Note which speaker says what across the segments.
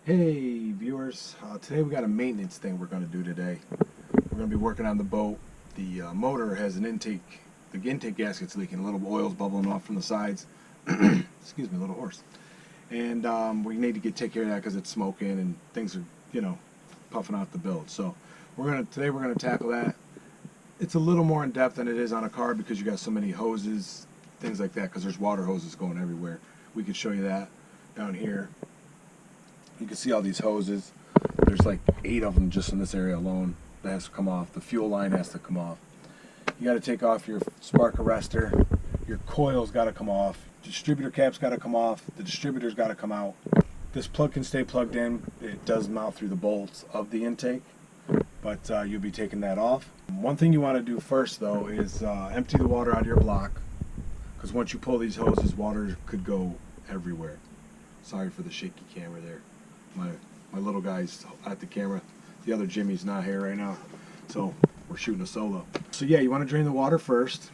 Speaker 1: Hey viewers, today we got a maintenance thing we're going to do today. We're going to be working on the boat. The motor has an intake, the intake gasket's leaking, a little oil's bubbling off from the sides. Excuse me, a little hoarse. And we need to take care of that because it's smoking and things are, puffing out the build. So today we're going to tackle that. It's a little more in depth than it is on a car because you got so many hoses, things like that, because there's water hoses going everywhere. We could show you that down here. You can see all these hoses. There's like 8 of them just in this area alone that has to come off. The fuel line has to come off. You got to take off your spark arrestor. Your coil's got to come off. Distributor cap's got to come off. The distributor's got to come out. This plug can stay plugged in. It does mount through the bolts of the intake, but you'll be taking that off. One thing you want to do first though is empty the water out of your block, because once you pull these hoses, water could go everywhere. Sorry for the shaky camera there. My little guy's at the camera. The other Jimmy's not here right now, so we're shooting a solo. So yeah, you want to drain the water first.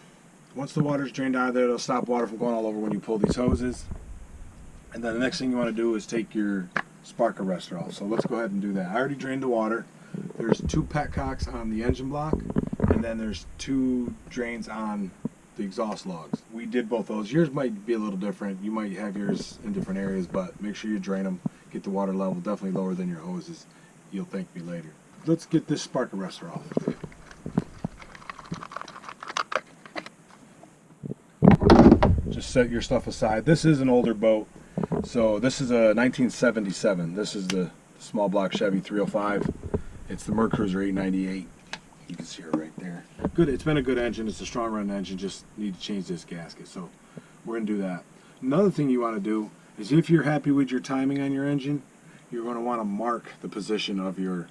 Speaker 1: Once the water's drained out of there, it'll stop water from going all over when you pull these hoses. And then the next thing you want to do is take your spark arrestor off. So let's go ahead and do that. I already drained the water. There's 2 petcocks on the engine block, and then there's 2 drains on the exhaust logs. We did both those. Yours might be a little different. You might have yours in different areas, but make sure you drain them. Get the water level definitely lower than your hoses. You'll thank me later. Let's get this spark arrestor off. Just set your stuff aside. This is an older boat. So this is a 1977. This is the small block Chevy 305. It's the MerCruiser 898. You can see her right there. Good. It's been a good engine. It's a strong run engine. Just need to change this gasket. So we're going to do that. Another thing you want to do is, if you're happy with your timing on your engine, you're going to want to mark the position of your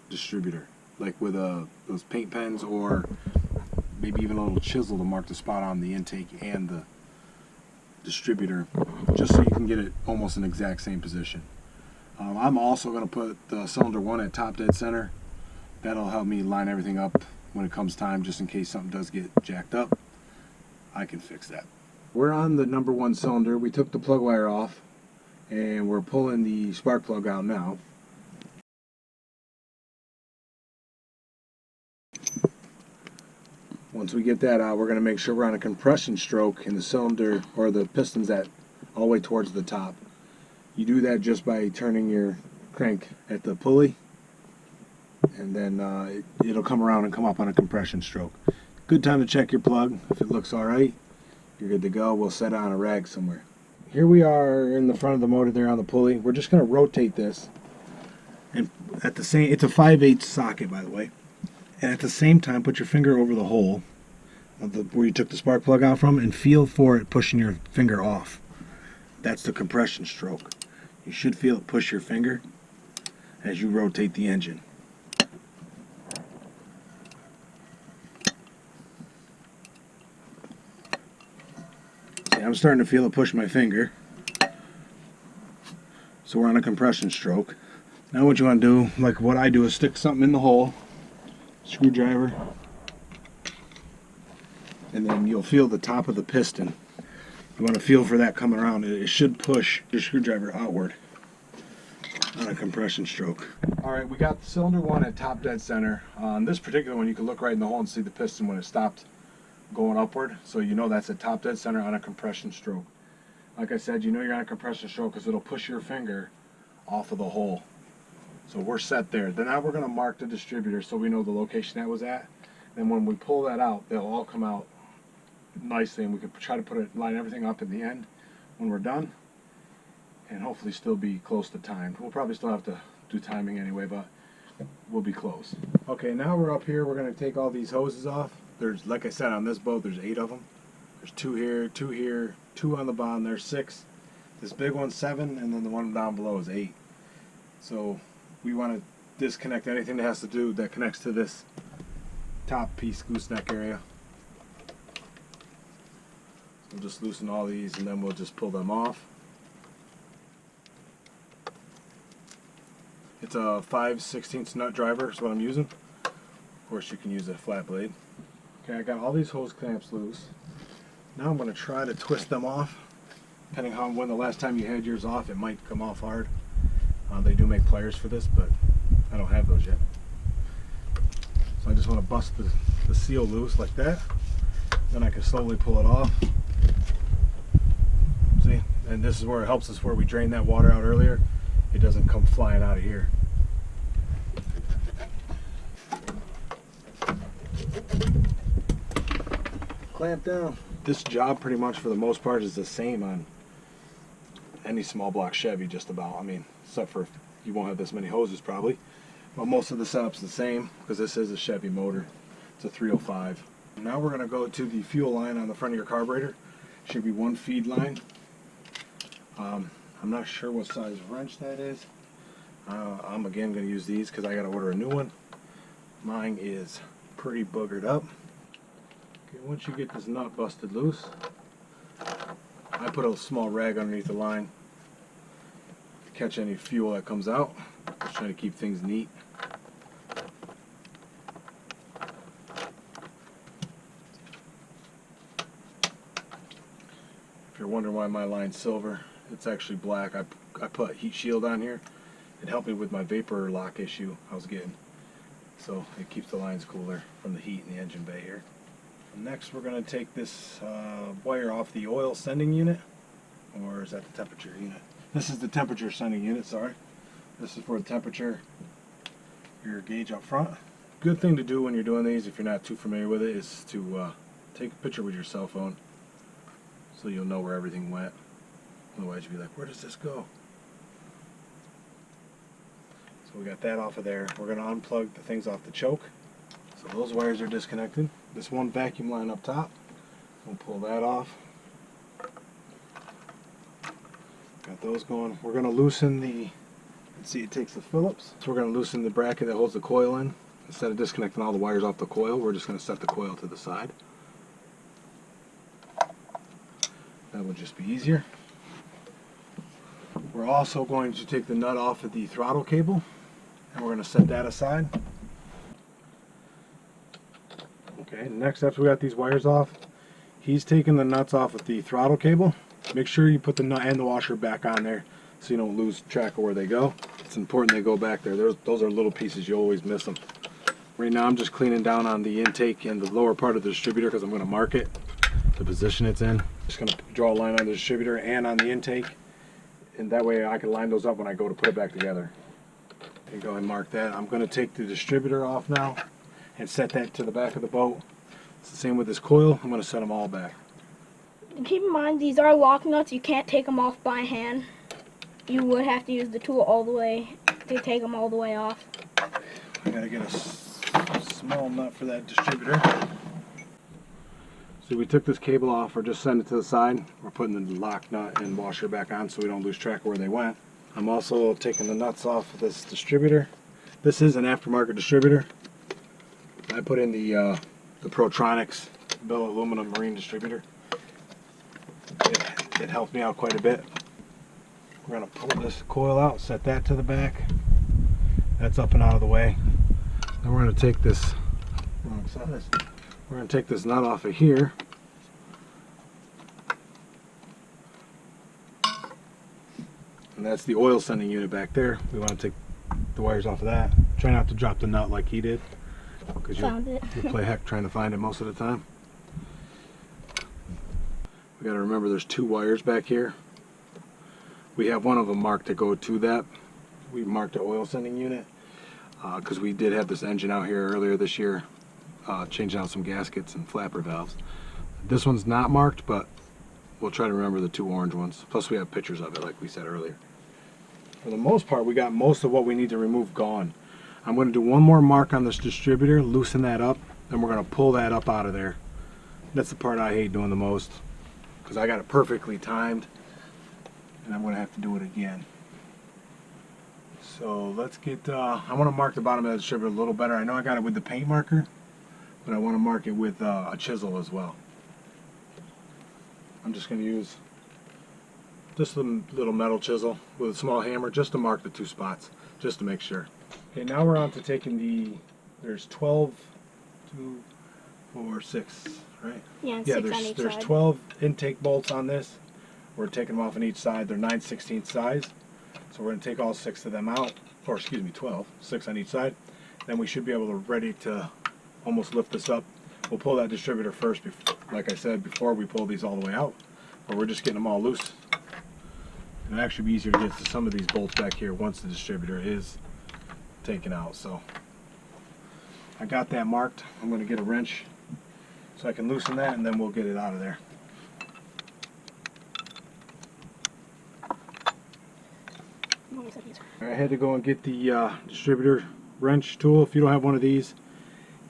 Speaker 1: distributor, like with those paint pens, or maybe even a little chisel to mark the spot on the intake and the distributor, just so you can get it almost in exact same position. I'm also going to put the cylinder 1 at top dead center. That'll help me line everything up when it comes time, just in case something does get jacked up. I can fix that. We're on the number 1 cylinder. We took the plug wire off and we're pulling the spark plug out now. Once we get that out, we're going to make sure we're on a compression stroke in the cylinder, or the pistons that all the way towards the top. You do that just by turning your crank at the pulley, and then it'll come around and come up on a compression stroke. Good time to check your plug. If it looks alright, you're good to go. We'll set it on a rag somewhere. Here we are in the front of the motor there on the pulley. We're just going to rotate this, and at the same, it's a 5/8 socket, by the way. And at the same time, put your finger over the hole of where you took the spark plug out from, and feel for it pushing your finger off. That's the compression stroke. You should feel it push your finger as you rotate the engine. See, I'm starting to feel it push my finger. So we're on a compression stroke. Now what you want to do, like what I do, is stick something in the hole, screwdriver, and then you'll feel the top of the piston. You want to feel for that coming around. It should push your screwdriver outward on a compression stroke. Alright, we got cylinder 1 at top dead center. On this particular one, you can look right in the hole and see the piston when it stopped going upward, so you know that's at top dead center on a compression stroke. Like I said, you know you're on a compression stroke because it'll push your finger off of the hole. So we're set there. Then now we're going to mark the distributor so we know the location that was at. And when we pull that out, they'll all come out nicely, and we can try to line everything up in the end when we're done, and hopefully still be close to timed. We'll probably still have to do timing anyway, but we'll be close. Okay, now we're up here. We're going to take all these hoses off. There's, like I said, on this boat there's 8 of them. There's 2 here, 2 here, 2 on the bottom. There's 6. This big one's 7, and then the one down below is 8. So we want to disconnect anything that connects to this top piece, gooseneck area. We'll just loosen all these, and then we'll just pull them off. It's a 5/16 nut driver is what I'm using. Of course, you can use a flat blade. Okay, I got all these hose clamps loose. Now I'm going to try to twist them off. Depending on when the last time you had yours off, it might come off hard. They do make pliers for this, but I don't have those yet. So I just want to bust the seal loose like that. Then I can slowly pull it off. See? And this is where it helps us where we drained that water out earlier. It doesn't come flying out of here. Clamp down. This job pretty much for the most part is the same on any small block Chevy, just about. I mean, except for you won't have this many hoses probably. But most of the setup's the same because this is a Chevy motor. It's a 305. Now we're going to go to the fuel line on the front of your carburetor. Should be one feed line. I'm not sure what size wrench that is. I'm again going to use these because I got to order a new one. Mine is pretty boogered up. Okay, once you get this nut busted loose, I put a small rag underneath the line to catch any fuel that comes out. Just trying to keep things neat. If you're wondering why my line's silver, it's actually black. I put heat shield on here. It helped me with my vapor lock issue I was getting. So it keeps the lines cooler from the heat in the engine bay here. Next we're going to take this wire off the oil sending unit, or is that the temperature unit? This is the temperature sending unit, sorry. This is for the temperature, your gauge up front. Good thing to do when you're doing these, if you're not too familiar with it, is to take a picture with your cell phone so you'll know where everything went. Otherwise you'll be like, where does this go? So we got that off of there. We're going to unplug the things off the choke. So those wires are disconnected. This one vacuum line up top, we'll pull that off. Got those going. We're going to loosen the, let's see, it takes the Phillips. So we're going to loosen the bracket that holds the coil in. Instead of disconnecting all the wires off the coil, we're just going to set the coil to the side. That would just be easier. We're also going to take the nut off of the throttle cable, and we're going to set that aside. Okay, next after we got these wires off, he's taking the nuts off with the throttle cable. Make sure you put the nut and the washer back on there so you don't lose track of where they go. It's important they go back there. Those are little pieces, you always miss them. Right now I'm just cleaning down on the intake and the lower part of the distributor because I'm going to mark it, the position it's in. Just going to draw a line on the distributor and on the intake, and that way I can line those up when I go to put it back together. There you go, and mark that. I'm going to take the distributor off now and set that to the back of the boat. It's the same with this coil. I'm going to set them all back.
Speaker 2: Keep in mind, these are lock nuts. You can't take them off by hand. You would have to use the tool all the way to take them all the way off.
Speaker 1: I got to get a small nut for that distributor. So we took this cable off, or just send it to the side. We're putting the lock nut and washer back on so we don't lose track of where they went. I'm also taking the nuts off of this distributor. This is an aftermarket distributor. I put in the Protronics billet aluminum marine distributor. It helped me out quite a bit. We're going to pull this coil out, set that to the back. That's up and out of the way. Then we're going to take this, we're going to take this nut off of here. And that's the oil sending unit back there. We want to take the wires off of that. Try not to drop the nut like he did, because you'll play heck trying to find it most of the time. We got to remember there's two wires back here. We have one of them marked to go to that. We marked the oil sending unit because we did have this engine out here earlier this year, changing out some gaskets and flapper valves. This one's not marked, but we'll try to remember the two orange ones. Plus we have pictures of it like we said earlier. For the most part, we got most of what we need to remove gone. I'm going to do one more mark on this distributor, loosen that up, then we're going to pull that up out of there. That's the part I hate doing the most, because I got it perfectly timed, and I'm going to have to do it again. So let's get, I want to mark the bottom of the distributor a little better. I know I got it with the paint marker, but I want to mark it with a chisel as well. I'm just going to use just a little metal chisel with a small hammer just to mark the two spots, just to make sure. Okay, now we're on to taking the, there's 12, 2, 4, 6, right?
Speaker 2: Yeah,
Speaker 1: yeah,
Speaker 2: 6 on each
Speaker 1: there's
Speaker 2: side.
Speaker 1: 12 intake bolts on this. We're taking them off on each side. They're 9/16 size. So we're going to take all 6 of them out, or excuse me, 12, 6 on each side. Then we should be able to ready to almost lift this up. We'll pull that distributor first, like I said, before we pull these all the way out. But we're just getting them all loose. It'll actually be easier to get to some of these bolts back here once the distributor is taken out. So I got that marked. I'm going to get a wrench so I can loosen that, and then we'll get it out of there. I had to go and get the distributor wrench tool. If you don't have one of these,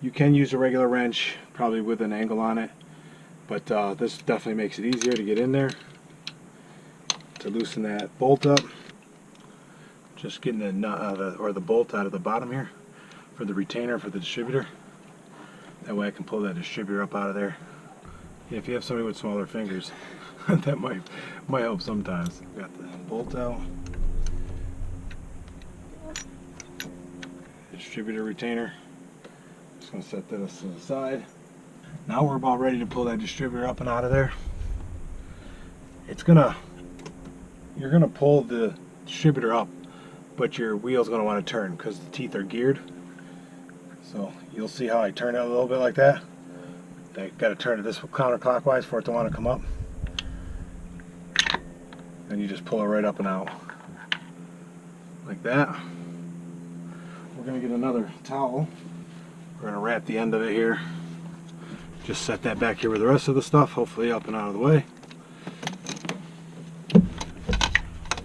Speaker 1: you can use a regular wrench, probably with an angle on it, but this definitely makes it easier to get in there. To loosen that bolt up, just getting the nut out of the bolt out of the bottom here for the retainer for the distributor. That way I can pull that distributor up out of there. Yeah, if you have somebody with smaller fingers, that might help sometimes. Got the bolt out. Distributor retainer. Just gonna set this to the side. Now we're about ready to pull that distributor up and out of there. You're gonna pull the distributor up, but your wheel's gonna want to turn because the teeth are geared. So you'll see how I turn it a little bit like that. I got to turn it this counterclockwise for it to want to come up. And you just pull it right up and out like that. We're gonna get another towel. We're gonna wrap the end of it here. Just set that back here with the rest of the stuff, hopefully up and out of the way,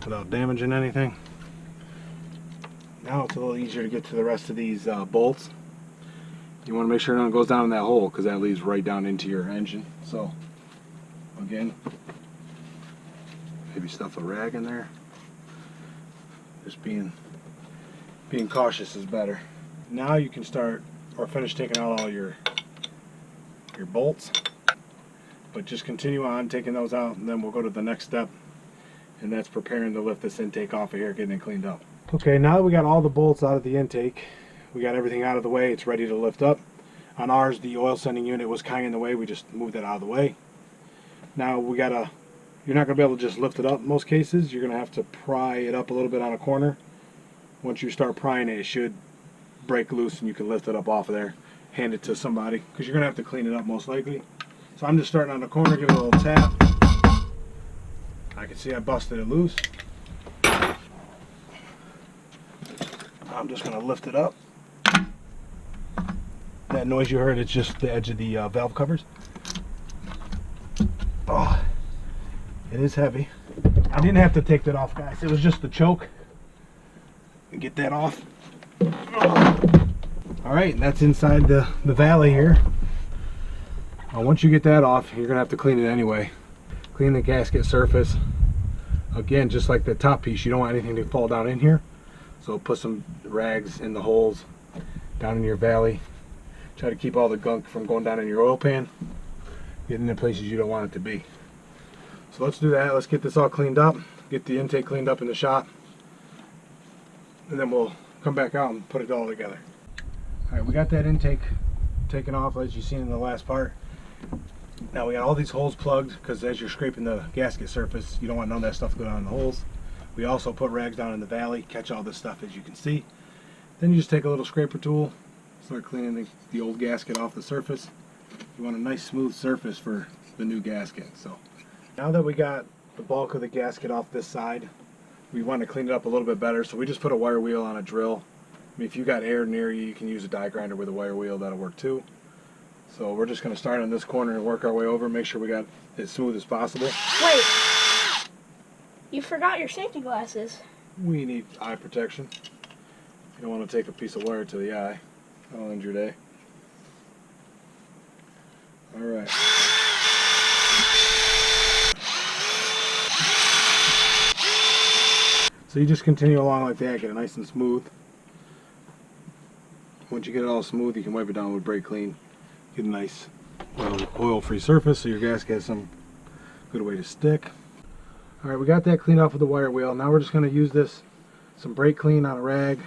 Speaker 1: without damaging anything. Now it's a little easier to get to the rest of these bolts. You want to make sure none goes down in that hole because that leads right down into your engine. So again, maybe stuff a rag in there. Just being cautious is better. Now you can start or finish taking out all your bolts, but just continue on taking those out, and then we'll go to the next step, and that's preparing to lift this intake off of here, getting it cleaned up. Okay, now that we got all the bolts out of the intake, we got everything out of the way, it's ready to lift up. On ours, the oil sending unit was kind of in the way, we just moved it out of the way. Now you're not going to be able to just lift it up in most cases. You're going to have to pry it up a little bit on a corner. Once you start prying it, it should break loose and you can lift it up off of there, hand it to somebody, because you're going to have to clean it up most likely. So I'm just starting on the corner, give it a little tap. I can see I busted it loose. I'm just going to lift it up. That noise you heard, it's just the edge of the valve covers. Oh, it is heavy. I didn't have to take that off, guys. It was just the choke. Get that off. Alright, that's inside the valley here. Once you get that off, you're going to have to clean it anyway. Clean the gasket surface. Again, just like the top piece, you don't want anything to fall down in here. So put some rags in the holes down in your valley. Try to keep all the gunk from going down in your oil pan, getting in places you don't want it to be. So let's do that. Let's get this all cleaned up, get the intake cleaned up in the shop, and then we'll come back out and put it all together. Alright, we got that intake taken off as you've seen in the last part. Now we got all these holes plugged because as you're scraping the gasket surface, you don't want none of that stuff to go down in the holes. We also put rags down in the valley, catch all this stuff as you can see. Then you just take a little scraper tool, start cleaning the old gasket off the surface. You want a nice smooth surface for the new gasket. So now that we got the bulk of the gasket off this side, we want to clean it up a little bit better, so we just put a wire wheel on a drill. I mean, if you got air near you, you can use a die grinder with a wire wheel, that'll work too. So we're just going to start on this corner and work our way over, make sure we got it as smooth as possible.
Speaker 2: Wait, you forgot your safety glasses.
Speaker 1: We need eye protection. You don't want to take a piece of wire to the eye. That'll end your day. Alright. So you just continue along like that, get it nice and smooth. Once you get it all smooth, you can wipe it down with brake clean. Get a nice oil-free surface so your gasket has some good way to stick. Alright, we got that cleaned off with the wire wheel. Now we're just going to use some brake clean on a rag.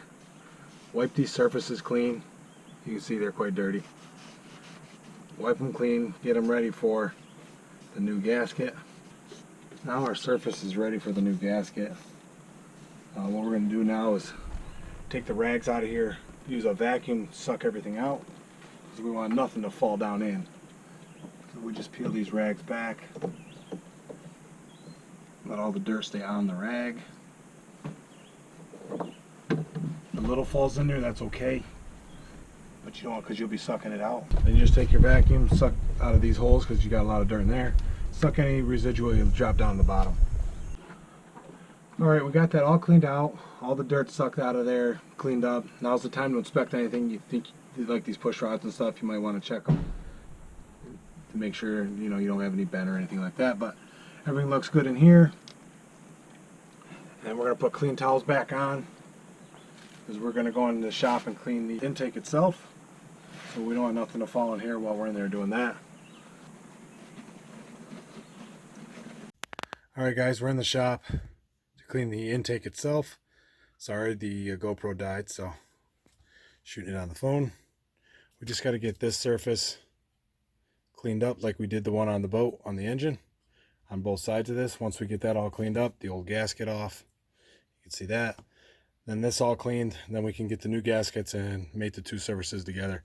Speaker 1: Wipe these surfaces clean. You can see they're quite dirty. Wipe them clean, get them ready for the new gasket. Now our surface is ready for the new gasket. What we're going to do now is take the rags out of here, use a vacuum, suck everything out, because we want nothing to fall down in. So we just peel these rags back, let all the dirt stay on the rag. If a little falls in there, that's okay, but you don't want, because you'll be sucking it out. Then you just take your vacuum, suck out of these holes because you got a lot of dirt in there. Suck any residual, you'll drop down to the bottom. Alright, we got that all cleaned out, all the dirt sucked out of there, cleaned up. Now's the time to inspect anything you think, like these push rods and stuff, you might want to check them to make sure you don't have any bend or anything like that, but everything looks good in here. And we're going to put clean towels back on, because we're going to go into the shop and clean the intake itself, so we don't want nothing to fall in here while we're in there doing that. Alright guys, we're in the shop to clean the intake itself. Sorry, the GoPro died, so shooting it on the phone. We just got to get this surface cleaned up like we did the one on the boat, on the engine, on both sides of this. Once we get that all cleaned up, the old gasket off, you can see that. Then this all cleaned, then we can get the new gaskets and mate the two surfaces together.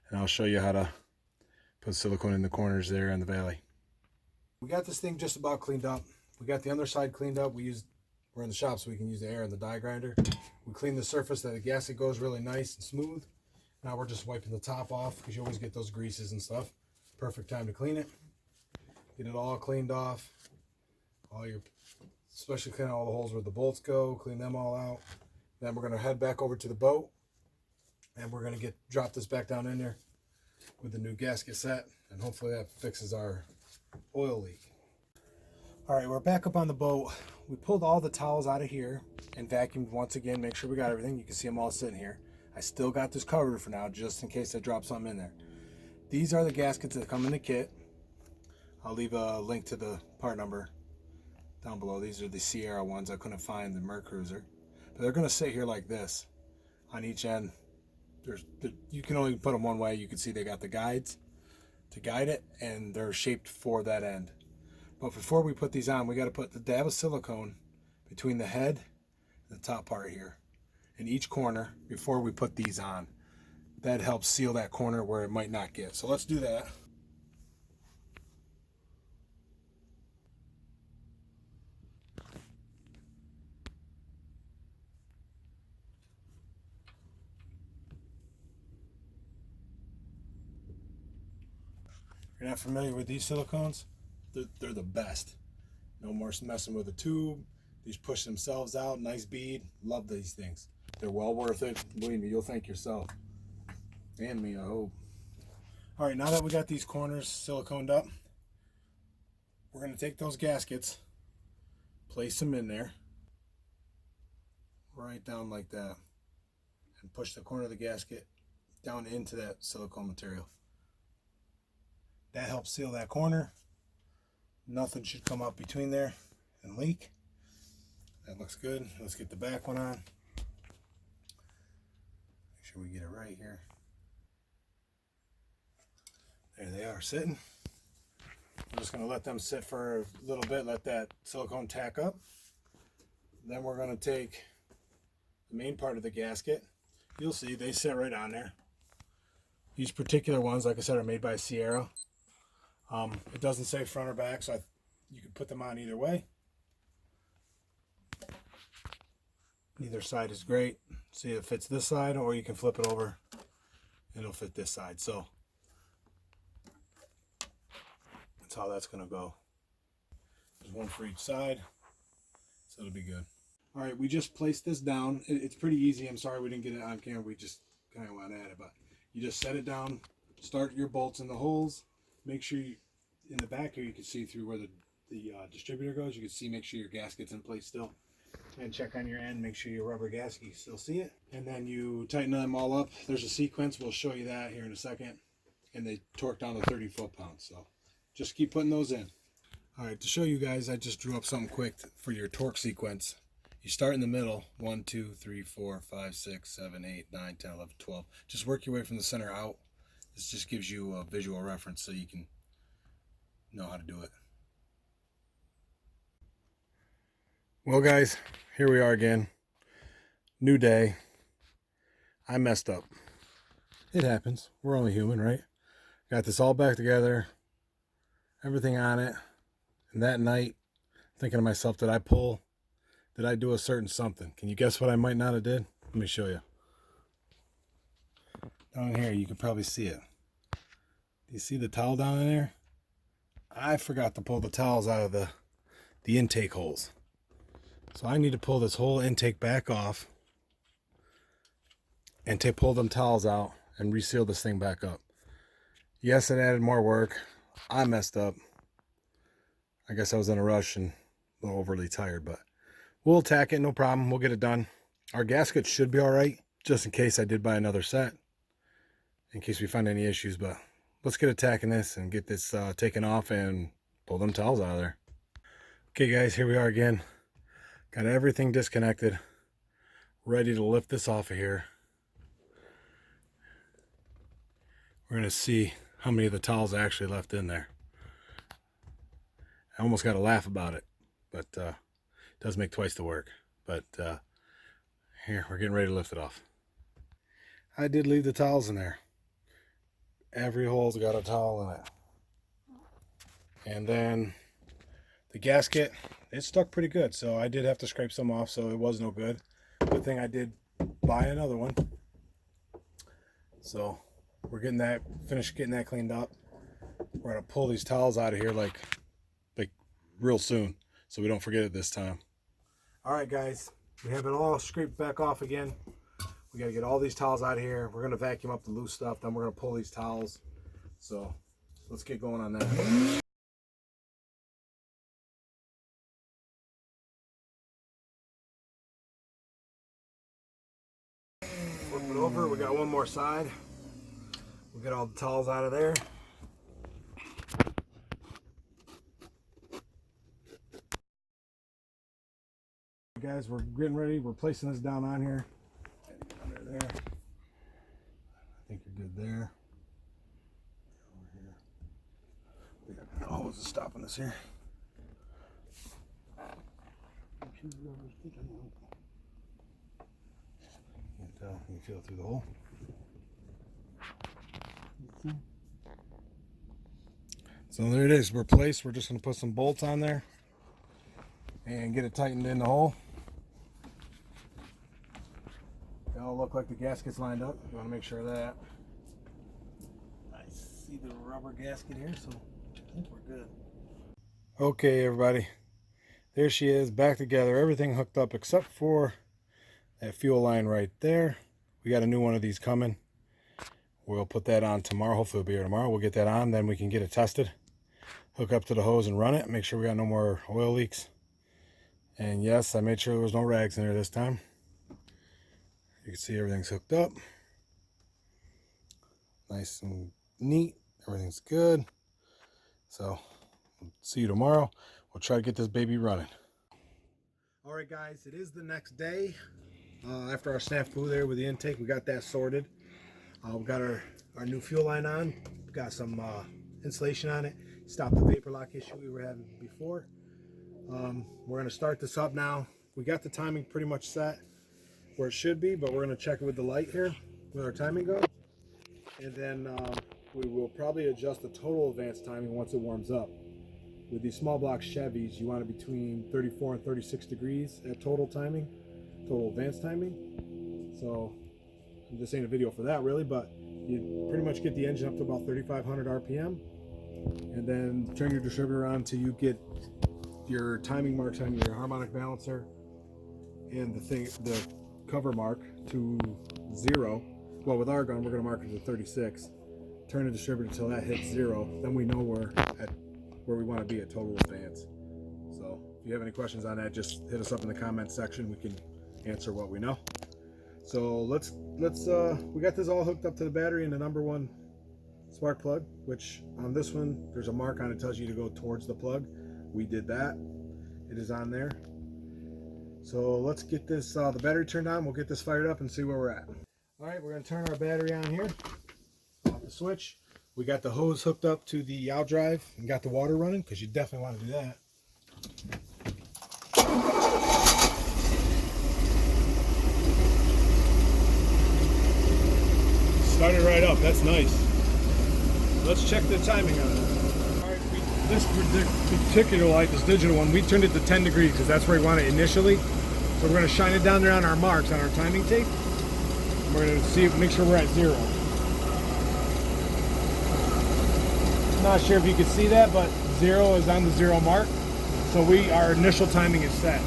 Speaker 1: And I'll show you how to put silicone in the corners there in the valley. We got this thing just about cleaned up. We got the underside cleaned up. We're in the shop so we can use the air and the die grinder. We cleaned the surface that the gasket goes really nice and smooth. Now we're just wiping the top off, because you always get those greases and stuff. Perfect time to clean it. Get it all cleaned off. Especially clean all the holes where the bolts go. Clean them all out. Then we're going to head back over to the boat, and we're going to drop this back down in there with the new gasket set, and hopefully that fixes our oil leak. Alright, we're back up on the boat. We pulled all the towels out of here and vacuumed once again, make sure we got everything. You can see them all sitting here. I still got this covered for now, just in case I drop something in there. These are the gaskets that come in the kit. I'll leave a link to the part number down below. These are the Sierra ones. I couldn't find the MerCruiser. But they're going to sit here like this on each end. You can only put them one way. You can see they got the guides to guide it, and they're shaped for that end. But before we put these on, we got to put the dab of silicone between the head and the top part here in each corner before we put these on. That helps seal that corner where it might not get. So let's do that. If you're not familiar with these silicones, they're the best. No more messing with a tube. These push themselves out. Nice bead. Love these things. They're well worth it. Believe me, you'll thank yourself. And me, I hope. Alright, now that we got these corners siliconed up, we're going to take those gaskets, place them in there, right down like that, and push the corner of the gasket down into that silicone material. That helps seal that corner. Nothing should come up between there and leak. That looks good. Let's get the back one on. Make sure we get it right here. There they are sitting. I'm just going to let them sit for a little bit, let that silicone tack up. Then we're going to take the main part of the gasket. You'll see they sit right on there. These particular ones, like I said, are made by Sierra. It doesn't say front or back, so you can put them on either way. Either side is great. See, it fits this side, or you can flip it over. It'll fit this side. So that's how that's going to go. There's one for each side, so it'll be good. All right, we just placed this down. It's pretty easy. I'm sorry we didn't get it on camera. We just kind of went at it, but you just set it down, start your bolts in the holes. Make sure in the back here you can see through where the distributor goes. You can see, make sure your gasket's in place still. And check on your end, make sure your rubber gasket, you can still see it. And then you tighten them all up. There's a sequence, we'll show you that here in a second. And they torque down to 30 foot-pounds. So just keep putting those in. All right, to show you guys, I just drew up something quick for your torque sequence. You start in the middle, 1, 2, 3, 4, 5, 6, 7, 8, 9, 10, 11, 12. Just work your way from the center out. This just gives you a visual reference so you can know how to do it. Well guys, here we are again. New day. I messed up. It happens. We're only human, right? Got this all back together. Everything on it. And that night, thinking to myself, did I do a certain something? Can you guess what I might not have did? Let me show you. Down here, you can probably see it. Do you see the towel down in there? I forgot to pull the towels out of the intake holes. So I need to pull this whole intake back off and pull them towels out and reseal this thing back up. Yes, it added more work. I messed up. I guess I was in a rush and a little overly tired, but we'll attack it, no problem. We'll get it done. Our gasket should be all right, just in case I did buy another set, in case we find any issues, but let's get attacking this and get this taken off and pull them towels out of there. Okay guys, here we are again. Got everything disconnected, ready to lift this off of here. We're gonna see how many of the towels I actually left in there. I almost got to laugh about it, but it does make twice the work. But here, we're getting ready to lift it off. I did leave the towels in there. Every hole's got a towel in it. And then the gasket, it stuck pretty good, so I did have to scrape some off, so it was no good. Good thing I did buy another one. So we're getting that, finished getting that cleaned up. We're gonna pull these towels out of here like real soon, so we don't forget it this time. All right guys, we have it all scraped back off again. We got to get all these towels out of here. We're going to vacuum up the loose stuff, then we're going to pull these towels. So let's get going on that. Flip it over. We got one more side. We got all the towels out of there. Guys, we're getting ready. We're placing this down on here. Under there. I think you're good there. Over here. We got the hose stopping this here. Can't tell. You can feel it through the hole. So there it is. We're placed. We're just going to put some bolts on there and get it tightened in the hole. They all look like the gaskets lined up. You want to make sure of that. I see the rubber gasket here, so I think we're good. Okay, everybody. There she is, back together. Everything hooked up except for that fuel line right there. We got a new one of these coming. We'll put that on tomorrow. Hopefully it'll be here tomorrow. We'll get that on, then we can get it tested. Hook up to the hose and run it. Make sure we got no more oil leaks. And yes, I made sure there was no rags in there this time. You can see everything's hooked up. Nice and neat. Everything's good. So, see you tomorrow. We'll try to get this baby running. All right, guys, it is the next day. After our snafu there with the intake, we got that sorted. We got our new fuel line on. We got some insulation on it. Stopped the vapor lock issue we were having before. We're going to start this up now. We got the timing pretty much set where it should be, but we're going to check it with the light here, where our timing goes. And then we will probably adjust the total advanced timing once it warms up. With these small block Chevys, you want it between 34 and 36 degrees at total timing, total advanced timing. So this ain't a video for that really, but you pretty much get the engine up to about 3,500 RPM, and then turn your distributor on till you get your timing marks on your harmonic balancer and the cover mark to 0. Well, with our gun, we're going to mark it to 36. Turn the distributor until that hits 0. Then we know we're at where we want to be at total advance. So if you have any questions on that, just hit us up in the comments section. We can answer what we know. So let's we got this all hooked up to the battery and the #1 spark plug, which on this one there's a mark on it, tells you to go towards the plug. We did that. It is on there. So let's get this the battery turned on. We'll get this fired up and see where we're at. All right, we're going to turn our battery on here. Off the switch. We got the hose hooked up to the out drive and got the water running, because you definitely want to do that. started right up. That's nice. Let's check the timing on it. All right, this particular light, this digital one, we turned it to 10 degrees because that's where we want it initially. So we're going to shine it down there on our marks on our timing tape. We're going to see, make sure we're at 0. Not sure if you can see that, but 0 is on the 0 mark. So our initial timing is set.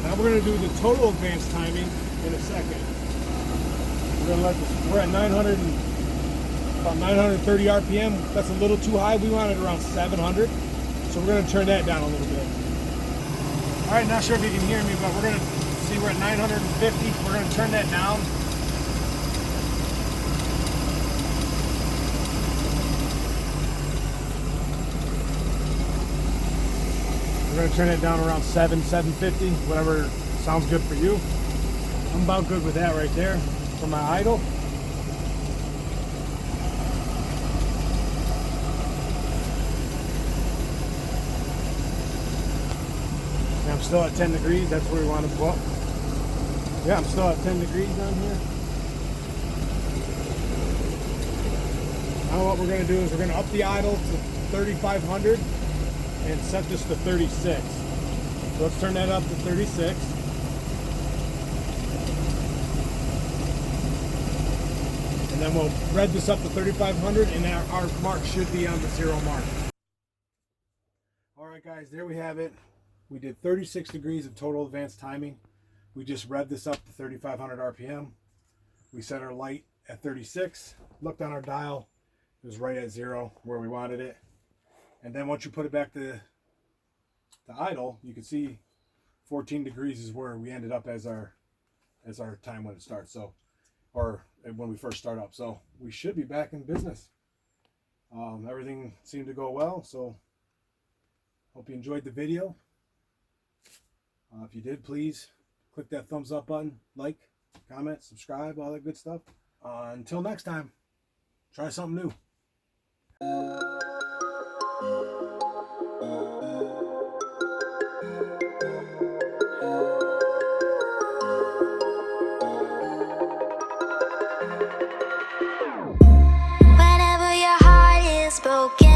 Speaker 1: Now we're going to do the total advanced timing in a second. We're at 900 about 930 RPM. That's a little too high. We want it around 700. So we're going to turn that down a little bit. All right, not sure if you can hear me, but we're going to see we're at 950. We're going to turn that down. We're going to turn it down around 750, whatever sounds good for you. I'm about good with that right there for my idle. And I'm still at 10 degrees. That's where we want to go up. Yeah, I'm still at 10 degrees down here. Now what we're going to do is we're going to up the idle to 3,500 and set this to 36. So let's turn that up to 36. And then we'll red this up to 3,500 and our mark should be on the 0 mark. All right guys, there we have it. We did 36 degrees of total advanced timing. We just read this up to 3,500 RPM. We set our light at 36, looked on our dial, it was right at 0 where we wanted it. And then once you put it back to idle, you can see 14 degrees is where we ended up as our time when it starts. So, or when we first start up. So we should be back in business. Everything seemed to go well. So hope you enjoyed the video. If you did, please click that thumbs up button, like, comment, subscribe, all that good stuff. Until next time, try something new.
Speaker 3: Whenever your heart is broken.